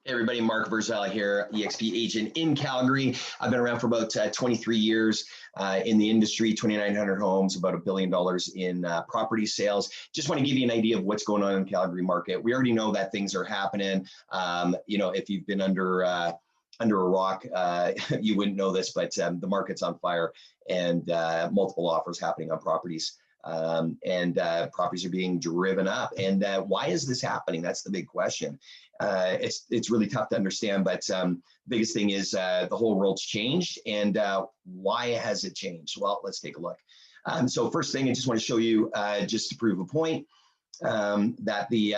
Hey everybody, Mark Verzella here, eXp agent in Calgary. I've been around for about 23 years in the industry, 2,900 homes, about $1 billion in property sales. Just want to give you an idea of what's going on in the Calgary market. We already know that things are happening. If you've been under a rock, you wouldn't know this, but the market's on fire and multiple offers happening on properties. Properties are being driven up. And why is this happening? That's the big question. It's really tough to understand, but biggest thing is the whole world's changed. And why has it changed? Well, let's take a look. So first thing, I just want to show you just to prove a point that the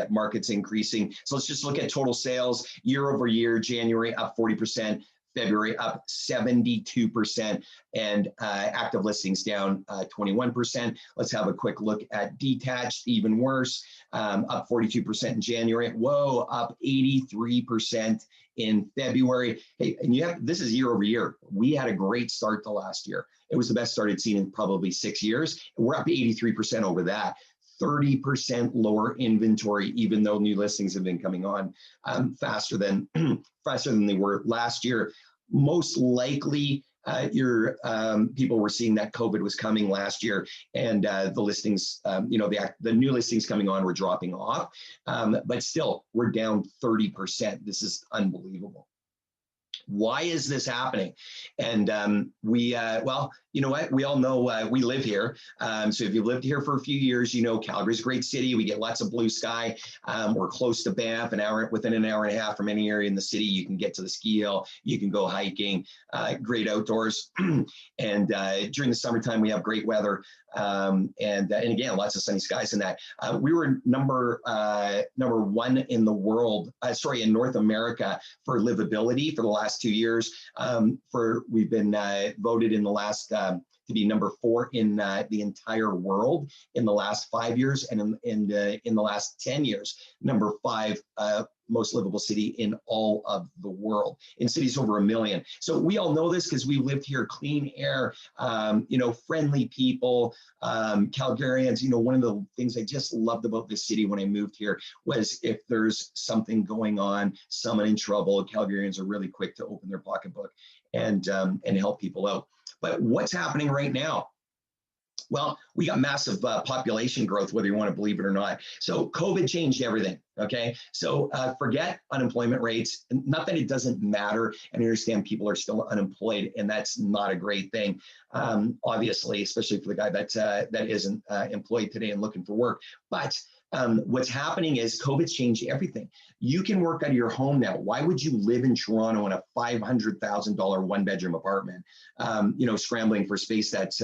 market's increasing. So let's just look at total sales year over year. January up 40%. February up 72%, and active listings down 21%. Let's have a quick look at detached, even worse, up 42% in January. Whoa, up 83% in February. Hey, and this is year over year. We had a great start to last year. It was the best start I'd seen in probably 6 years. We're up 83% over that. 30% lower inventory, even though new listings have been coming on faster than they were last year. Most likely, your people were seeing that COVID was coming last year, and the listings, the new listings coming on were dropping off. But still, we're down 30%. This is unbelievable. Why is this happening? And well, you know what? We all know we live here. So if you've lived here for a few years, you know Calgary's a great city. We get lots of blue sky. We're close to Banff, within an hour and a half from any area in the city. You can get to the ski hill. You can go hiking. Great outdoors. And during the summertime, we have great weather. And again, lots of sunny skies in that. We were number one in the world, in North America for livability for the last 2 years. We've been voted in the last to be number 4 in the entire world in the last 5 years, and in the last 10 years, number 5 most livable city in all of the world, in cities over 1 million. So we all know this because we lived here, clean air, friendly people, Calgarians. One of the things I just loved about this city when I moved here was if there's something going on, someone in trouble, Calgarians are really quick to open their pocketbook and help people out. But what's happening right now? Well, we got massive population growth, whether you want to believe it or not. So COVID changed everything, okay? So forget unemployment rates. Not that it doesn't matter, and I understand people are still unemployed, and that's not a great thing, obviously, especially for the guy that isn't employed today and looking for work. But what's happening is COVID's changed everything. You can work out of your home now. Why would you live in Toronto in a $500,000 one-bedroom apartment, scrambling for space that's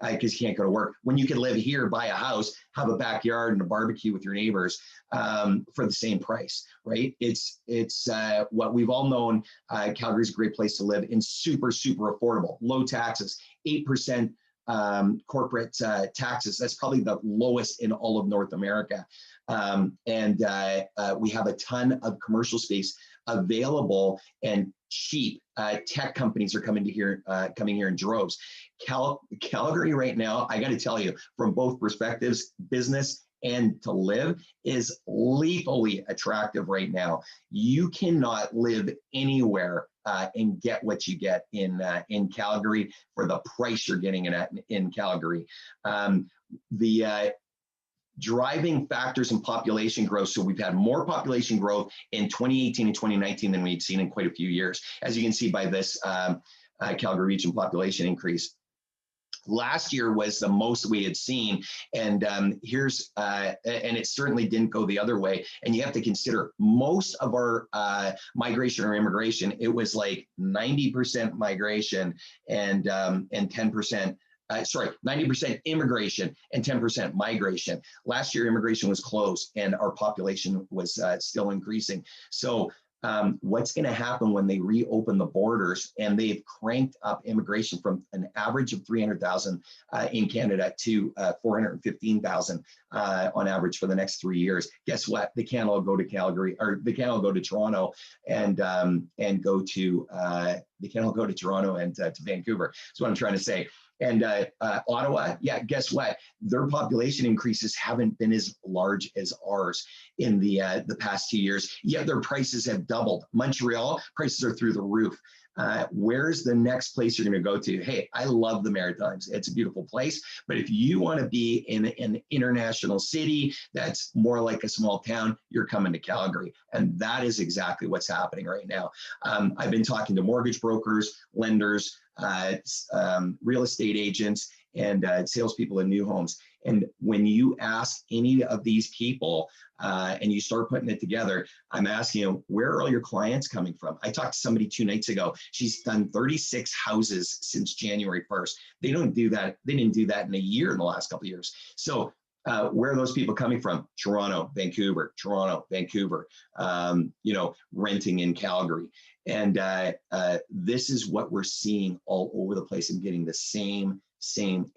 because you can't go to work, when you can live here, buy a house, have a backyard and a barbecue with your neighbors for the same price, right? It's what we've all known. Calgary's a great place to live, and super, super affordable, low taxes, 8% corporate taxes. That's probably the lowest in all of North America. We have a ton of commercial space available and cheap. Tech companies are coming here in droves. Calgary right now, I got to tell you, from both perspectives, business and to live, is lethally attractive right now. You cannot live anywhere and get what you get in Calgary for the price you're getting it at in Calgary. The driving factors in population growth. So we've had more population growth in 2018 and 2019 than we'd seen in quite a few years, as you can see by this Calgary region population increase. Last year was the most we had seen, and and it certainly didn't go the other way. And you have to consider most of our migration or immigration, it was like 90% migration and 10%. 90% immigration and 10% migration. Last year, immigration was closed and our population was still increasing. So what's going to happen when they reopen the borders and they've cranked up immigration from an average of 300,000 in Canada to 415,000 on average for the next 3 years? Guess what? They can't all go to Calgary, or they can't all go to Toronto and go to they can't all go to Toronto and to Vancouver. That's what I'm trying to say. And Ottawa, yeah, guess what? Their population increases haven't been as large as ours in the past 2 years, yet their prices have doubled. Montreal, prices are through the roof. Where's the next place you're going to go to? Hey, I love the Maritimes. It's a beautiful place. But if you want to be in an international city that's more like a small town, you're coming to Calgary. And that is exactly what's happening right now. I've been talking to mortgage brokers, lenders, real estate agents, and salespeople in new homes. And when you ask any of these people and you start putting it together, I'm asking you, where are all your clients coming from? I talked to somebody 2 nights ago. She's done 36 houses since January 1st. They don't do that. They didn't do that in a year in the last couple of years. So where are those people coming from? Toronto, Vancouver, renting in Calgary. And this is what we're seeing all over the place and getting the same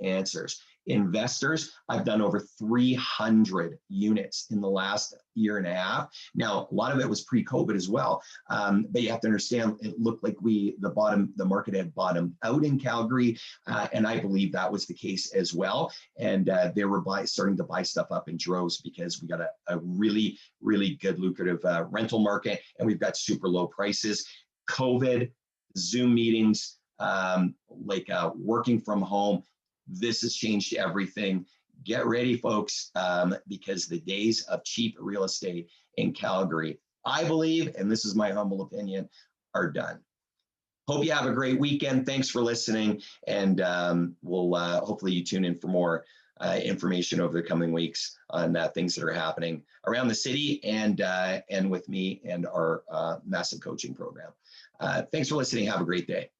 answers. Investors, I've done over 300 units in the last year and a half. Now, a lot of it was pre-COVID as well, but you have to understand it looked like the market had bottomed out in Calgary, and I believe that was the case as well. And they were starting to buy stuff up in droves because we got a really, really good lucrative rental market, and we've got super low prices. COVID, Zoom meetings, working from home. This has changed everything. Get ready, folks, because the days of cheap real estate in Calgary, I believe, and this is my humble opinion, are done. Hope you have a great weekend. Thanks for listening, and we'll hopefully you tune in for more information over the coming weeks on things that are happening around the city and with me and our massive coaching program. Thanks for listening. Have a great day.